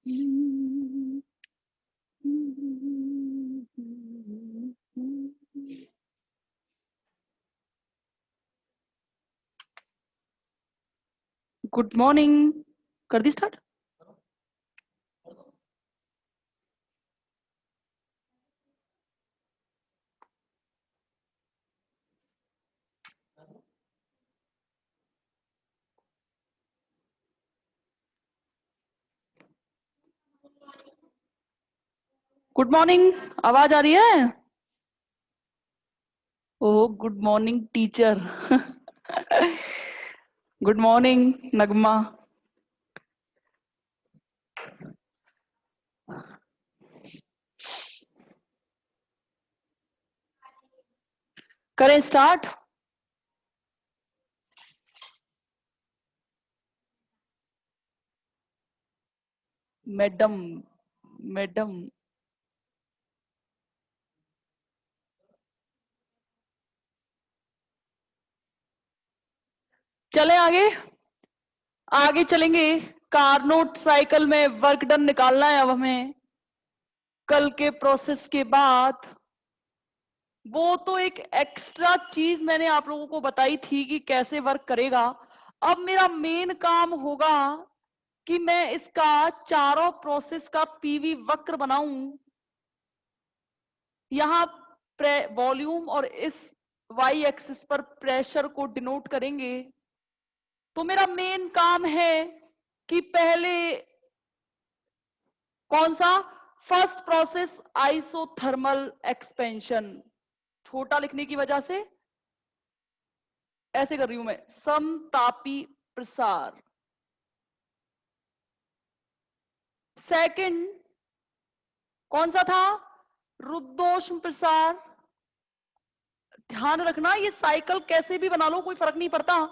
Good morning. कर दी start. Good morning. आवाज आ रही है? Oh, good morning teacher. Good morning Nagma. करें स्टार्ट। Madam, madam. चले आगे, आगे चलेंगे। कारनोट साइकिल में वर्क डन निकालना है अब हमें। कल के प्रोसेस के बाद वो तो एक एक्स्ट्रा चीज मैंने आप लोगों को बताई थी कि कैसे वर्क करेगा। अब मेरा मेन काम होगा कि मैं इसका चारों प्रोसेस का पीवी वक्र बनाऊं। यहां वॉल्यूम और इस वाई एक्सिस पर प्रेशर को डिनोट करेंगे। तो मेरा मेन काम है कि पहले कौन सा, फर्स्ट प्रोसेस आइसोथर्मल एक्सपेंशन। छोटा लिखने की वजह से ऐसे कर रही हूं मैं, समतापी प्रसार। सेकंड कौन सा था, रुद्धोष्म प्रसार। ध्यान रखना ये साइकिल कैसे भी बना लो कोई फर्क नहीं पड़ता,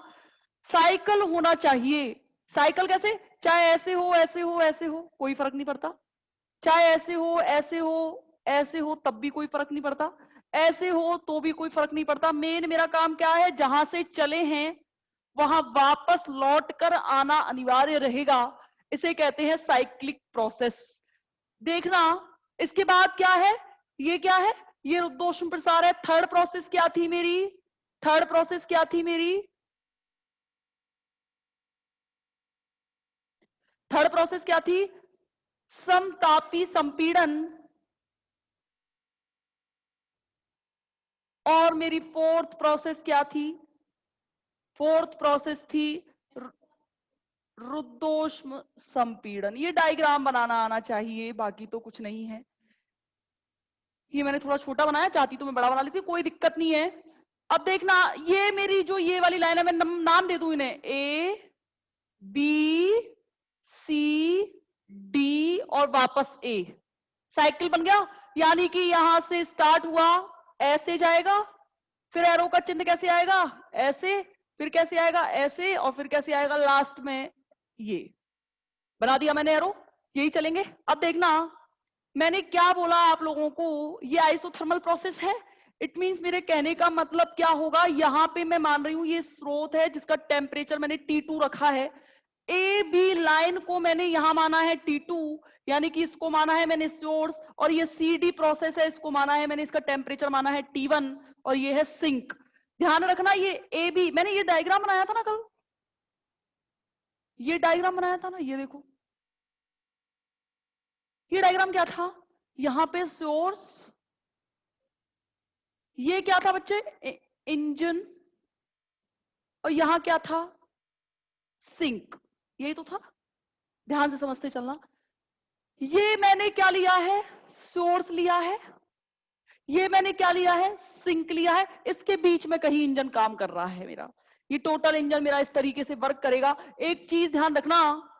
साइकिल होना चाहिए। साइकिल कैसे, चाहे ऐसे हो ऐसे हो ऐसे हो कोई फर्क नहीं पड़ता, चाहे ऐसे हो ऐसे हो ऐसे हो तब भी कोई फर्क नहीं पड़ता, ऐसे हो तो भी कोई फर्क नहीं पड़ता। मेन मेरा काम क्या है, जहां से चले हैं वहां वापस लौट कर आना अनिवार्य रहेगा। इसे कहते हैं साइक्लिक प्रोसेस। देखना इसके बाद क्या है, ये क्या है, ये रुद्धोष्म प्रसार है। थर्ड प्रोसेस क्या थी मेरी, थर्ड प्रोसेस क्या थी मेरी, थर्ड प्रोसेस क्या थी, समतापी संपीड़न। और मेरी फोर्थ प्रोसेस क्या थी, फोर्थ प्रोसेस थी रुद्धोष्म संपीड़न। ये डायग्राम बनाना आना चाहिए, बाकी तो कुछ नहीं है। ये मैंने थोड़ा छोटा बनाया, चाहती तो मैं बड़ा बना लेती, कोई दिक्कत नहीं है। अब देखना ये मेरी जो ये वाली लाइन है, मैं नाम दे दूं इन्हें, ए बी सी डी और वापस ए। साइकिल बन गया। यानी कि यहां से स्टार्ट हुआ, ऐसे जाएगा, फिर एरो का चिन्ह कैसे आएगा, ऐसे, फिर कैसे आएगा ऐसे, और फिर कैसे आएगा लास्ट में, ये बना दिया मैंने एरो। यही चलेंगे। अब देखना मैंने क्या बोला आप लोगों को, ये आइसोथर्मल प्रोसेस है। इट मींस मेरे कहने का मतलब क्या होगा, यहां पे मैं मान रही हूं ये स्रोत है जिसका टेम्परेचर मैंने T2 रखा है। ए बी लाइन को मैंने यहां माना है T2, यानी कि इसको माना है मैंने सोर्स। और ये सी डी प्रोसेस है, इसको माना है मैंने, इसका टेम्परेचर माना है T1, और ये है सिंक। ध्यान रखना ये ए बी, मैंने ये डायग्राम बनाया था ना कल, ये डायग्राम बनाया था ना, ये देखो ये डायग्राम क्या था, यहां पे सोर्स, ये क्या था बच्चे, इंजन, और यहां क्या था, सिंक। यही तो था, ध्यान से समझते चलना। ये मैंने क्या लिया है, सोर्स लिया है, ये मैंने क्या लिया है, सिंक लिया है। इसके बीच में कहीं इंजन काम कर रहा है मेरा, ये टोटल इंजन मेरा इस तरीके से वर्क करेगा। एक चीज ध्यान रखना,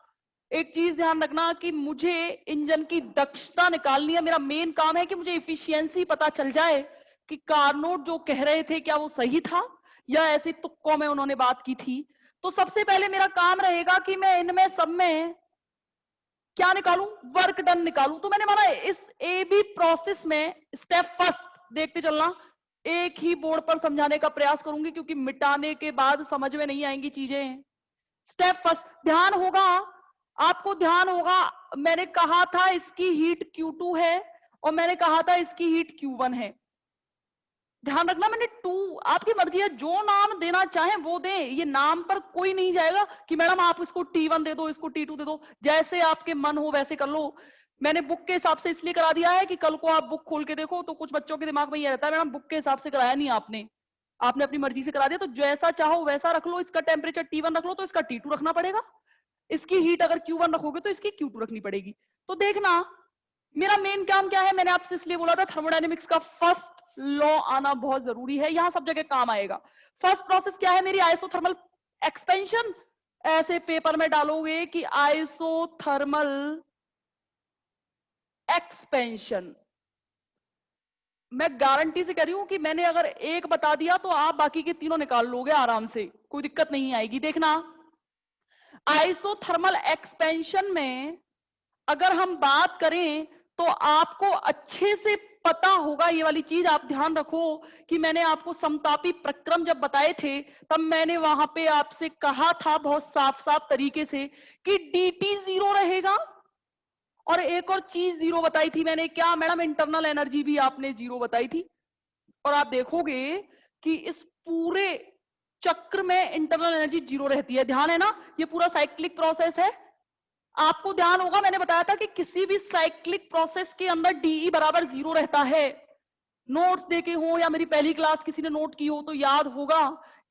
एक चीज ध्यान रखना कि मुझे इंजन की दक्षता निकालनी है। मेरा मेन काम है कि मुझे इफिशियंसी पता चल जाए कि कारनोट जो कह रहे थे क्या वो सही था या ऐसे तुक्कों में उन्होंने बात की थी। तो सबसे पहले मेरा काम रहेगा कि मैं इनमें सब में क्या निकालूं, वर्क डन निकालूं। तो मैंने माना इस ए बी प्रोसेस में स्टेप फर्स्ट देखते चलना, एक ही बोर्ड पर समझाने का प्रयास करूंगी क्योंकि मिटाने के बाद समझ में नहीं आएंगी चीजें। स्टेप फर्स्ट ध्यान होगा, आपको ध्यान होगा मैंने कहा था इसकी हीट Q2 है और मैंने कहा था इसकी हीट Q1 है। ध्यान रखना मैंने 2, आपकी मर्जी है जो नाम देना चाहे वो दें, ये नाम पर कोई नहीं जाएगा कि मैडम आप इसको T1 दे दो, इसको T2 दे दो, जैसे आपके मन हो वैसे कर लो। मैंने बुक के हिसाब से इसलिए करा दिया है कि कल को आप बुक खोल के देखो तो कुछ बच्चों के दिमाग में ये रहता है मैडम बुक के हिसाब से कराया नहीं आपने, आपने अपनी मर्जी से करा दिया, तो जैसा चाहो वैसा रख लो। इसका टेम्परेचर T1 रख लो तो इसका T2 रखना पड़ेगा, इसकी हीट अगर Q1 रखोगे तो इसकी Q2 रखनी पड़ेगी। तो देखना मेरा मेन काम क्या है, मैंने आपसे इसलिए बोला था थर्मोडायनेमिक्स का फर्स्ट लॉ आना बहुत जरूरी है, यहां सब जगह काम आएगा। फर्स्ट प्रोसेस क्या है मेरी, आइसोथर्मल एक्सपेंशन। ऐसे पेपर में डालोगे कि आइसोथर्मल एक्सपेंशन, मैं गारंटी से कह रही हूं कि मैंने अगर एक बता दिया तो आप बाकी के तीनों निकाल लोगे आराम से, कोई दिक्कत नहीं आएगी। देखना आइसोथर्मल एक्सपेंशन में अगर हम बात करें तो आपको अच्छे से पता होगा ये वाली चीज, आप ध्यान रखो कि मैंने आपको समतापी प्रक्रम जब बताए थे तब मैंने वहां पे आपसे कहा था बहुत साफ साफ तरीके से कि dt 0 रहेगा, और एक और चीज 0 बताई थी मैंने, क्या मैडम, इंटरनल एनर्जी भी आपने 0 बताई थी। और आप देखोगे कि इस पूरे चक्र में इंटरनल एनर्जी 0 रहती है, ध्यान है ना, ये पूरा साइक्लिक प्रोसेस है। आपको ध्यान होगा मैंने बताया था कि किसी भी साइक्लिक प्रोसेस के अंदर डीई बराबर 0 रहता है। नोट्स देखे हो या मेरी पहली क्लास किसी ने नोट की हो तो याद होगा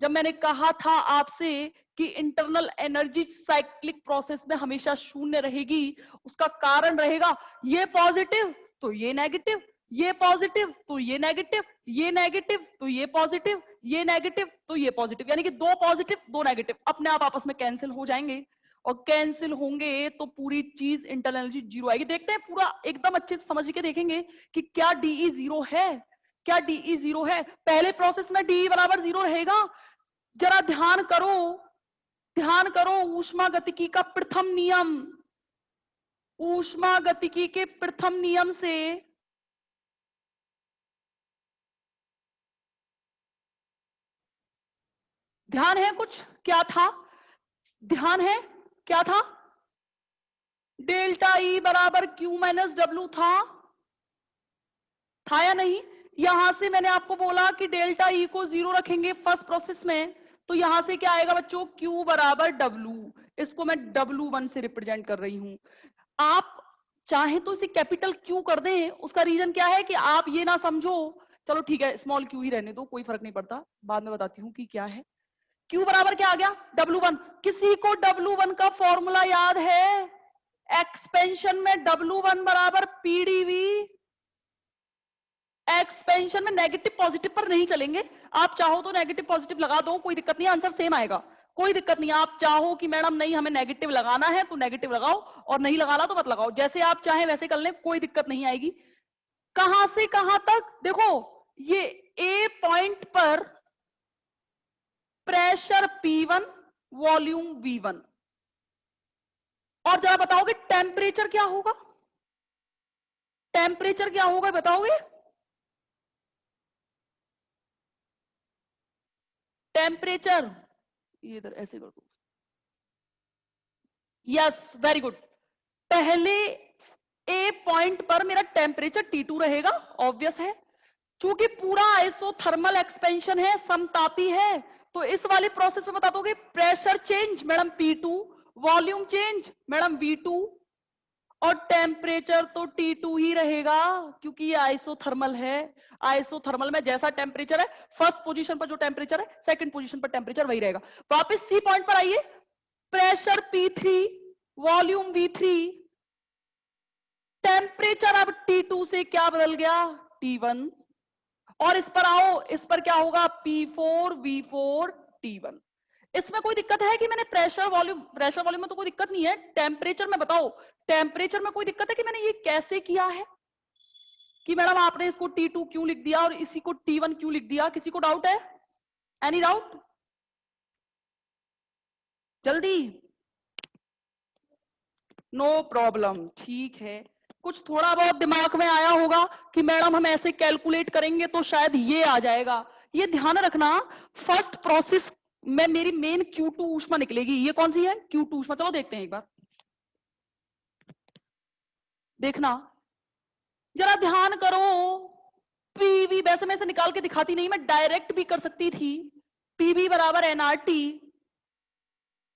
जब मैंने कहा था आपसे कि इंटरनल एनर्जी साइक्लिक प्रोसेस में हमेशा शून्य रहेगी, उसका कारण रहेगा ये पॉजिटिव तो ये नेगेटिव, ये पॉजिटिव तो ये नेगेटिव, ये नेगेटिव तो ये पॉजिटिव, ये नेगेटिव तो ये पॉजिटिव, यानी कि 2 पॉजिटिव 2 नेगेटिव अपने आप आपस में कैंसिल हो जाएंगे, और कैंसिल होंगे तो पूरी चीज इंटरनल एनर्जी 0 आएगी। देखते हैं पूरा एकदम अच्छे से समझ के देखेंगे कि क्या डीई 0 है, क्या डीई 0 है। पहले प्रोसेस में डीई बराबर 0 रहेगा। जरा ध्यान करो, ध्यान करो, ऊष्मा गतिकी का प्रथम नियम, ऊष्मा गतिकी के प्रथम नियम से ध्यान है कुछ, क्या था ध्यान है, क्या था, डेल्टा ई बराबर क्यू माइनस डब्ल्यू था या नहीं। यहां से मैंने आपको बोला कि डेल्टा ई को 0 रखेंगे फर्स्ट प्रोसेस में, तो यहां से क्या आएगा बच्चों, Q बराबर W, इसको मैं W1 से रिप्रेजेंट कर रही हूं। आप चाहे तो इसे कैपिटल Q कर दें, उसका रीजन क्या है कि आप ये ना समझो, चलो ठीक है स्मॉल q ही रहने दो, कोई फर्क नहीं पड़ता, बाद में बताती हूँ कि क्या है। Q बराबर क्या आ गया, W1। किसी को W1 का फॉर्मूला याद है, एक्सपेंशन में W1 बराबर PdV। एक्सपेंशन में नेगेटिव पॉजिटिव पर नहीं चलेंगे, आप चाहो तो नेगेटिव पॉजिटिव लगा दो, कोई दिक्कत नहीं, आंसर सेम आएगा, कोई दिक्कत नहीं। आप चाहो कि मैडम नहीं हमें नेगेटिव लगाना है तो नेगेटिव लगाओ, और नहीं लगाना तो मत लगाओ, जैसे आप चाहें वैसे कर लें, कोई दिक्कत नहीं आएगी। कहां से कहां तक, देखो ये ए पॉइंट पर प्रेशर P1 वॉल्यूम V1, और जरा बताओगे टेम्परेचर क्या होगा, टेम्परेचर क्या होगा बताओगे, टेम्परेचर ये इधर ऐसे कर दो, यस वेरी गुड। पहले ए पॉइंट पर मेरा टेम्परेचर T2 रहेगा, ऑब्वियस है, क्योंकि पूरा आइसोथर्मल एक्सपेंशन है, समतापी है, तो इस वाले प्रोसेस में बता दोगे pressure change madam P2, volume change madam V2, और टेम्परेचर तो T2 ही रहेगा क्योंकि ये आइसोथर्मल है। आइसोथर्मल में जैसा टेम्परेचर है, फर्स्ट पोजीशन पर जो टेम्परेचर है सेकंड पोजीशन पर टेम्परेचर वही रहेगा। वापस सी पॉइंट पर आइए, pressure P3 volume V3, temperature अब T2 से क्या बदल गया, T1, और इस पर आओ, इस पर क्या होगा, P4 V4 T1। इसमें कोई दिक्कत है कि मैंने प्रेशर वॉल्यूम में तो कोई दिक्कत नहीं है, टेम्परेचर में बताओ, टेम्परेचर में कोई दिक्कत है कि मैंने ये कैसे किया है, कि मैडम आपने इसको T2 क्यों लिख दिया और इसी को T1 क्यों लिख दिया, किसी को डाउट है, एनी डाउट, जल्दी, नो प्रॉब्लम, ठीक है। कुछ थोड़ा बहुत दिमाग में आया होगा कि मैडम हम ऐसे कैलकुलेट करेंगे तो शायद ये आ जाएगा, ये ध्यान रखना। फर्स्ट प्रोसेस में मेरी मेन Q2 ऊष्मा निकलेगी, ये कौन सी है, Q2 ऊष्मा, चलो देखते हैं एक बार। देखना जरा ध्यान करो, पीवी, वैसे मैं इसे निकाल के दिखाती नहीं, मैं डायरेक्ट भी कर सकती थी। पीवी बराबर एनआरटी,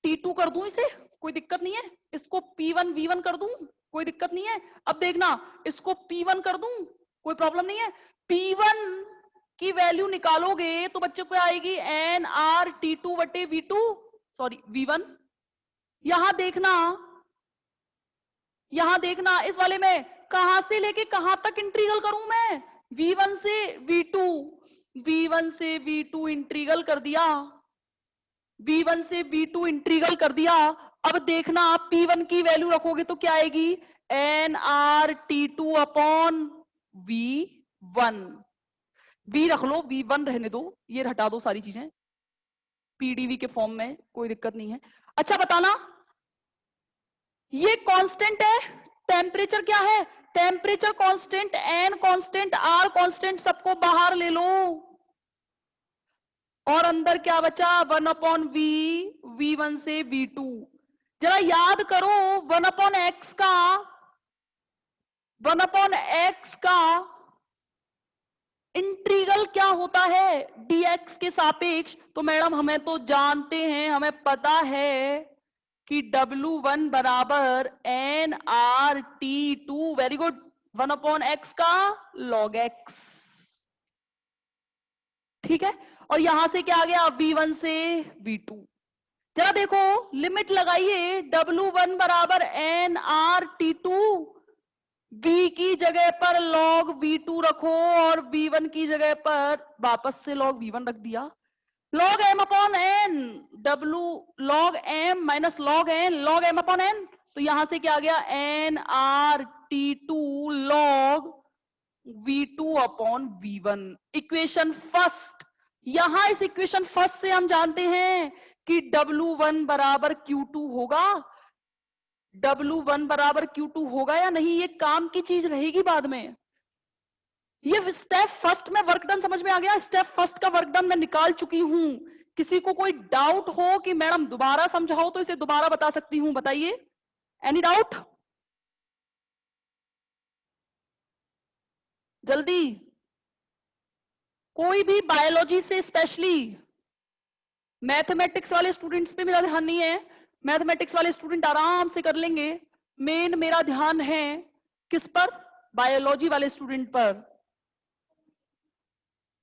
T2 कर दूं इसे, कोई दिक्कत नहीं है। इसको P1 V1 कर दूं, कोई दिक्कत नहीं है। अब देखना, इसको P1 कर दूं, कोई प्रॉब्लम नहीं है। P1 की वैल्यू निकालोगे तो बच्चे को आएगी NRT2 बटे V2, सॉरी V1। यहां देखना, यहां देखना, इस वाले में कहां से लेके कहां तक इंटीग्रल करूं मैं? V1 से V2, V1 से V2 इंटीग्रल कर दिया, V1 से V2 इंटीग्रल कर दिया। अब देखना आप P1 की वैल्यू रखोगे तो क्या आएगी? NRT2 upon V1। V रख लो, V1 रहने दो, ये हटा दो सारी चीजें पीडीवी के फॉर्म में, कोई दिक्कत नहीं है। अच्छा बताना, ये कांस्टेंट है, टेम्परेचर क्या है? Temperature constant, N constant, R constant, सबको बाहर ले लो और अंदर क्या बचा? 1 अपॉन वी, V1 से V2। जरा याद करो 1 अपॉन एक्स का, 1 अपॉन एक्स का इंटीग्रल क्या होता है dx के सापेक्ष? तो मैडम हमें तो जानते हैं, हमें पता है कि W1 बराबर NRT2, very good, 1 upon x का log x, ठीक है। और यहां से क्या आ गया? V1 से V2। जरा देखो, लिमिट लगाइए, W1 बराबर NRT2, V की जगह पर log V2 रखो और V1 की जगह पर वापस से log V1 रख दिया। log m upon n, W log m minus log n, log m upon n, तो यहां से क्या आ गया? NRT2 log V2 upon V1। Equation first, यहां इस इक्वेशन फर्स्ट से हम जानते हैं कि W1 बराबर Q2 होगा। W1 बराबर Q2 होगा या नहीं, ये काम की चीज रहेगी बाद में। ये स्टेप फर्स्ट में वर्क डन समझ में आ गया? स्टेप फर्स्ट का वर्क डन मैं निकाल चुकी हूं। किसी को कोई डाउट हो कि मैडम दोबारा समझाओ तो इसे दोबारा बता सकती हूं, बताइए, एनी डाउट? जल्दी, कोई भी बायोलॉजी से, स्पेशली मैथमेटिक्स वाले स्टूडेंट्स पे मेरा ध्यान नहीं है, मैथमेटिक्स वाले स्टूडेंट आराम से कर लेंगे। मेन मेरा ध्यान है किस पर? बायोलॉजी वाले स्टूडेंट पर।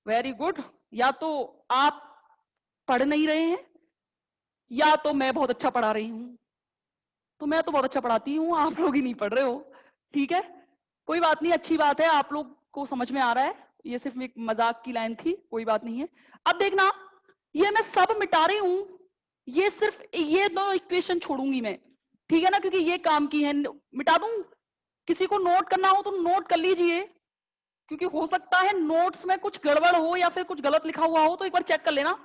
वेरी गुड, या तो आप पढ़ नहीं रहे हैं या तो मैं बहुत अच्छा पढ़ा रही हूं। तो मैं तो बहुत अच्छा पढ़ाती हूं, आप लोग ही नहीं पढ़ रहे हो, ठीक है, कोई बात नहीं, अच्छी बात है, आप लोग को समझ में आ रहा है। ये सिर्फ एक मजाक की लाइन थी, कोई बात नहीं है। अब देखना, ये मैं सब मिटा रही हूं, ये सिर्फ ये दो इक्वेशन छोड़ूंगी मैं, ठीक है ना, क्योंकि ये काम की है। मिटा दूं? किसी को नोट करना हो तो नोट कर लीजिए, क्योंकि हो सकता है नोट्स में कुछ गड़बड़ हो या फिर कुछ गलत लिखा हुआ हो, तो एक बार चेक कर लेना।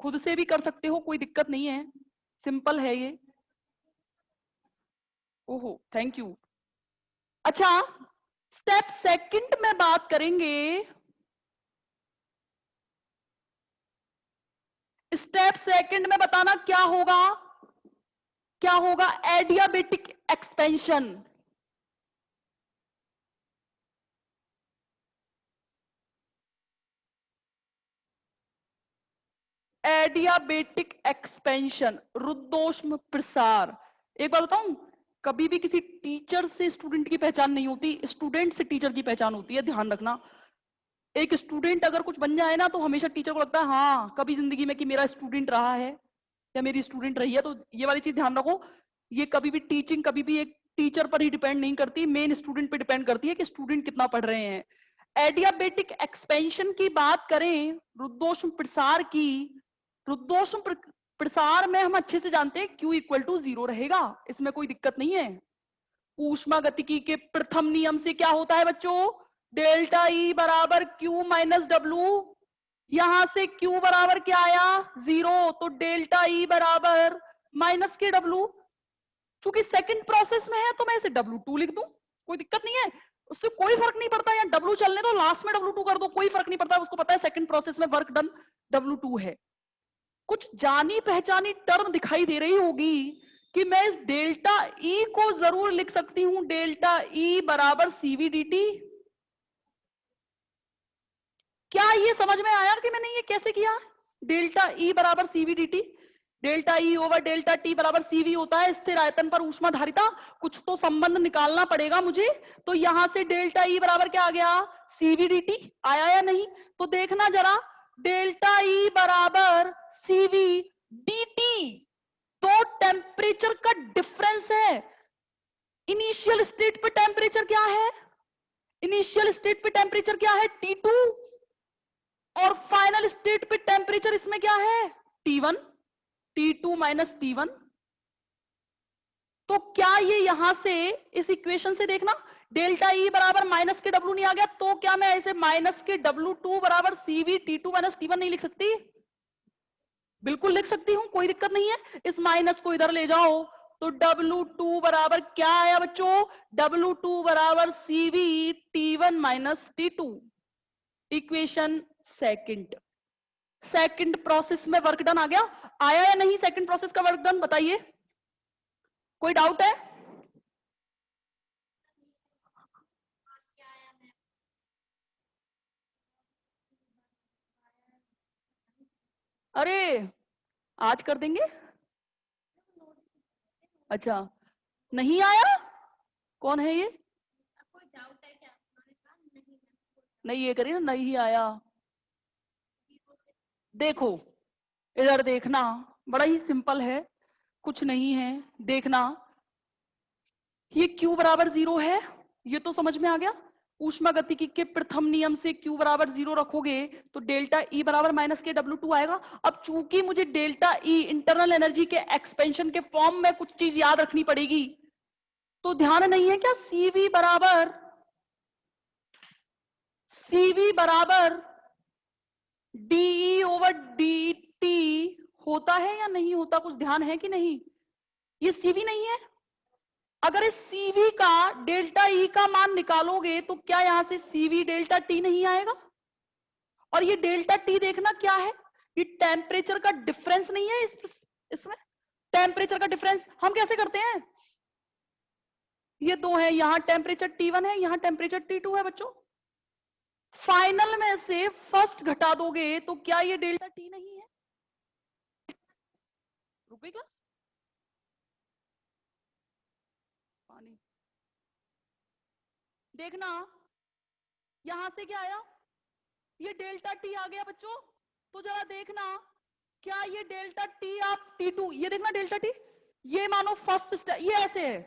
खुद से भी कर सकते हो, कोई दिक्कत नहीं है, सिंपल है ये। ओहो, थैंक यू। अच्छा, स्टेप सेकंड में बात करेंगे। स्टेप सेकंड में बताना क्या होगा? क्या होगा? Adiabatic expansion. एडियाबेटिक एक्सपेंशन, रुद्धोष्म प्रसार। एक बात बताऊं, कभी भी किसी टीचर से स्टूडेंट की पहचान नहीं होती, स्टूडेंट से टीचर की पहचान होती है, ध्यान रखना। एक स्टूडेंट अगर कुछ बन जाए ना तो हमेशा टीचर को लगता है हाँ कभी जिंदगी में कि मेरा स्टूडेंट रहा है या मेरी स्टूडेंट रही है। तो ये वाली चीज ध्यान रखो, ये कभी भी टीचिंग कभी भी एक टीचर पर ही डिपेंड नहीं करती, मेन स्टूडेंट पे डिपेंड करती है कि स्टूडेंट कितना पढ़ रहे हैं। एडियाबेटिक एक्सपेंशन की बात करें, रुद्धोष्म प्रसार की, रुद्धोष्म प्रसार में हम अच्छे से जानते हैं Q इक्वल टू 0 रहेगा, इसमें कोई दिक्कत नहीं है। ऊष्मागतिकी के प्रथम नियम से क्या होता है बच्चों? डेल्टा ई बराबर Q माइनस डब्ल्यू। यहां से Q बराबर क्या आया? 0, तो डेल्टा ई बराबर माइनस के डब्ल्यू। चूंकि सेकंड प्रोसेस में है तो मैं इसे W2 लिख दूं, कोई दिक्कत नहीं है, उससे कोई फर्क नहीं पड़ता। या W चलने दो, लास्ट में W2 कर दो, कोई फर्क नहीं पड़ता, उसको पता है सेकंड प्रोसेस में वर्क डन W2 है। कुछ जानी पहचानी टर्म दिखाई दे रही होगी, कि मैं इस डेल्टा ई को जरूर लिख सकती हूं डेल्टा ई बराबर सीवी dt। क्या ये समझ में आया कि मैंने ये कैसे किया? डेल्टा ई बराबर CV dt, delta E over delta T बराबर सीवी होता है स्थिर आयतन पर ऊष्मा धारिता। कुछ तो संबंध निकालना पड़ेगा मुझे, तो यहां से डेल्टा ई बराबर क्या आ गया? सीवी dt आया या नहीं? तो देखना जरा, डेल्टा ई बराबर सीवी dt, तो टेम्परेचर का डिफरेंस है। इनिशियल स्टेट पे टेम्परेचर क्या है? इनिशियल स्टेट पे टेम्परेचर क्या है? T2, और फाइनल स्टेट पे टेम्परेचर इसमें क्या है? T1, T2 minus T1। तो क्या ये यहां से इस इक्वेशन से देखना, डेल्टा ई बराबर माइनस के डब्ल्यू नहीं आ गया, तो क्या मैं ऐसे माइनस के W2 बराबर CV T2 माइनस T1 नहीं लिख सकती? बिल्कुल लिख सकती हूं, कोई दिक्कत नहीं है। इस माइनस को इधर ले जाओ तो W2 बराबर क्या आया बच्चों? W2 बराबर CV T1 minus T2। Equation second. Second process में वर्क डन आ गया, आया या नहीं? सेकंड प्रोसेस का वर्क डन बताइए, कोई डाउट है? अरे आज कर देंगे। अच्छा नहीं आया, कौन है ये? नहीं ये करिए ना, नहीं आया। देखो इधर देखना, बड़ा ही सिंपल है, कुछ नहीं है। देखना ये Q बराबर 0 है, ये तो समझ में आ गया। ऊष्मागतिकी के प्रथम नियम से Q बराबर 0 रखोगे तो डेल्टा E बराबर माइनस के W2 आएगा। अब चूंकि मुझे डेल्टा E इंटरनल एनर्जी के एक्सपेंशन के फॉर्म में कुछ चीज याद रखनी पड़ेगी, तो ध्यान नहीं है क्या? CV बराबर DE ओवर DT होता है या नहीं होता? कुछ ध्यान है कि नहीं? ये CV नहीं है। अगर इस CV का डेल्टा E का मान निकालोगे तो क्या यहां से CV डेल्टा T नहीं आएगा? और ये डेल्टा T देखना क्या है? ये टेम्परेचर का डिफरेंस नहीं है इसमें। टेम्परेचर का डिफरेंस हम कैसे करते हैं? ये दो है, यहां टेम्परेचर T1 है, यहां टेम्परेचर T2 है बच्चों। फाइनल में से फर्स्ट घटा दोगे तो क्या ये डेल्टा T नहीं है? रुक गई क्लास? पानी देखना, यहां से क्या आया? ये डेल्टा T आ गया बच्चों। तो जरा देखना, क्या ये डेल्टा T आप T2, ये देखना डेल्टा T, ये मानो फर्स्ट स्टेप, ये ऐसे है,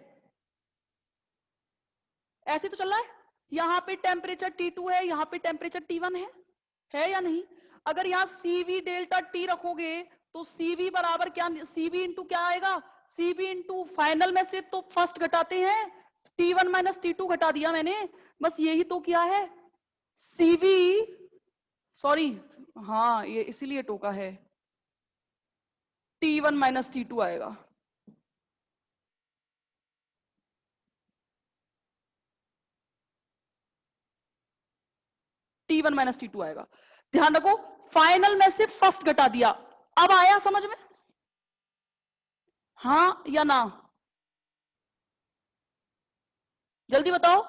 ऐसे तो चल रहा है। यहां पे टेम्परेचर T2 है, यहां पे टेम्परेचर T1 है या नहीं? अगर यहां CV डेल्टा T रखोगे तो CV बराबर क्या? CV इंटू क्या आएगा? CV इंटू फाइनल में से तो फर्स्ट घटाते हैं, T1 माइनस T2 घटा दिया मैंने, बस यही तो किया है। CV, सॉरी, हाँ ये इसीलिए टोका है, T1 माइनस T2 आएगा। T1 माइनस T2 आएगा, ध्यान रखो। फाइनल में से फर्स्ट घटा दिया, अब आया समझ में? हाँ या ना? जल्दी बताओ।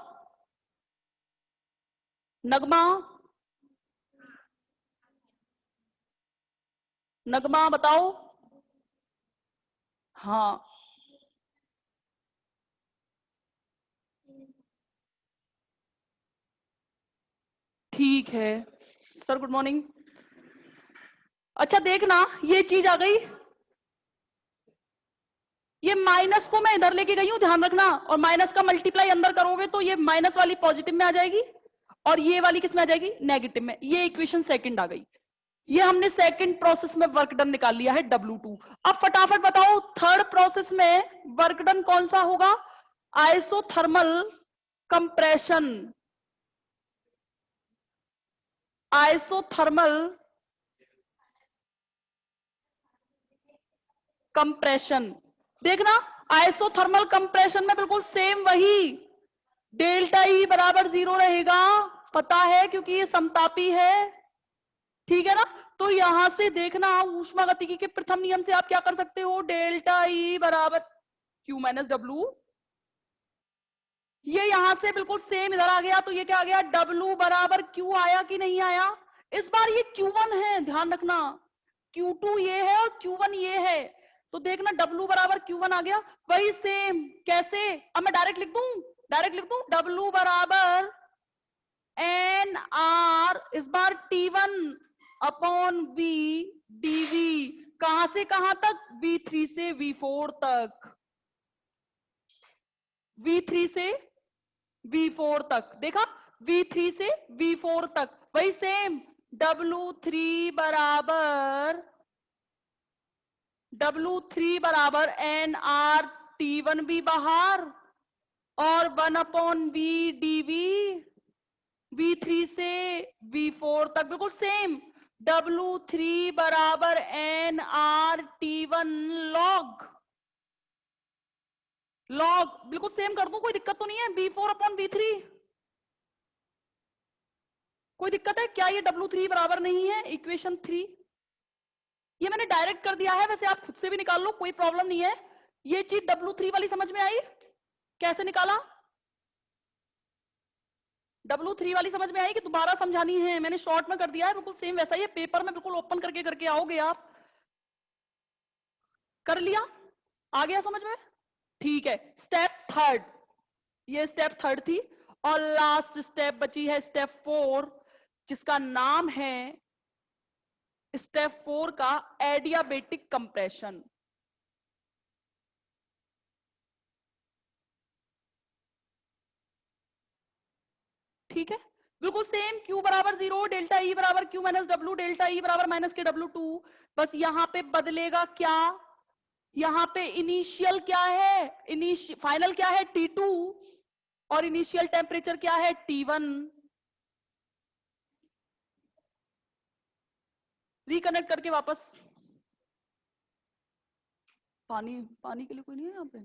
नगमा, नगमा बताओ। हाँ ठीक है सर, गुड मॉर्निंग। अच्छा देखना, ये चीज आ गई, ये माइनस को मैं इधर लेके गई हूं, ध्यान रखना, और माइनस का मल्टीप्लाई अंदर करोगे तो ये माइनस वाली पॉजिटिव में आ जाएगी और ये वाली किस में आ जाएगी? नेगेटिव में। ये इक्वेशन सेकंड आ गई। ये हमने सेकंड प्रोसेस में वर्क डन निकाल लिया है W2। अब फटाफट बताओ थर्ड प्रोसेस में वर्क डन कौन सा होगा? Isothermal compression, isothermal compression. देखना आइसोथर्मल कंप्रेशन में बिल्कुल सेम वही डेल्टा ई बराबर 0 रहेगा, पता है क्योंकि ये समतापी है, ठीक है ना? तो यहां से देखना ऊष्मागतिकी के प्रथम नियम से आप क्या कर सकते हो? डेल्टा ई बराबर Q माइनस W। ये यहां से बिल्कुल सेम इधर आ गया, तो ये क्या आ गया, W बराबर Q आया कि नहीं आया। इस बार ये Q1 है, ध्यान रखना, Q2 ये है और Q1 ये है, तो देखना W बराबर Q1 आ गया। वही सेम कैसे, अब मैं डायरेक्ट लिख दूं W बराबर NR, इस बार T1 अपॉन V dV, कहां से कहां तक, V3 से V4 तक, V3 से V4 तक, देखा, V3 से V4 तक, वही सेम W3 बराबर NR, T1 भी बाहर और 1 अपॉन V dV, V3 से V4 तक बिल्कुल सेम, W3 बराबर NR T1 लॉग, बिल्कुल सेम कर दूं, कोई दिक्कत तो नहीं है, V4 अपॉन V3, कोई दिक्कत है क्या, ये W3 बराबर नहीं है, इक्वेशन 3, ये मैंने डायरेक्ट कर दिया है, वैसे आप खुद से भी निकाल लो, कोई प्रॉब्लम नहीं है। ये चीज W3 वाली समझ में आई, कैसे निकाला, W3 वाली समझ में आई कि दोबारा समझानी है, मैंने शॉर्ट में कर दिया है, बिल्कुल सेम वैसा ही है, पेपर में बिल्कुल ओपन करके करके आओगे आप, कर लिया, आ गया समझ में, ठीक है। स्टेप थर्ड, ये स्टेप थर्ड थी, और लास्ट स्टेप बची है स्टेप 4, जिसका नाम है स्टेप 4 का एडियाबेटिक कंप्रेशन। ठीक है, बिल्कुल सेम, Q बराबर 0, डेल्टा E बराबर Q minus W, delta E बराबर माइनस के W2, बस यहां पे बदलेगा क्या, यहां पे इनिशियल क्या है, फाइनल क्या है T2, और इनिशियल टेम्परेचर क्या है T1। रिकनेक्ट करके वापस, पानी के लिए कोई नहीं है यहाँ पे।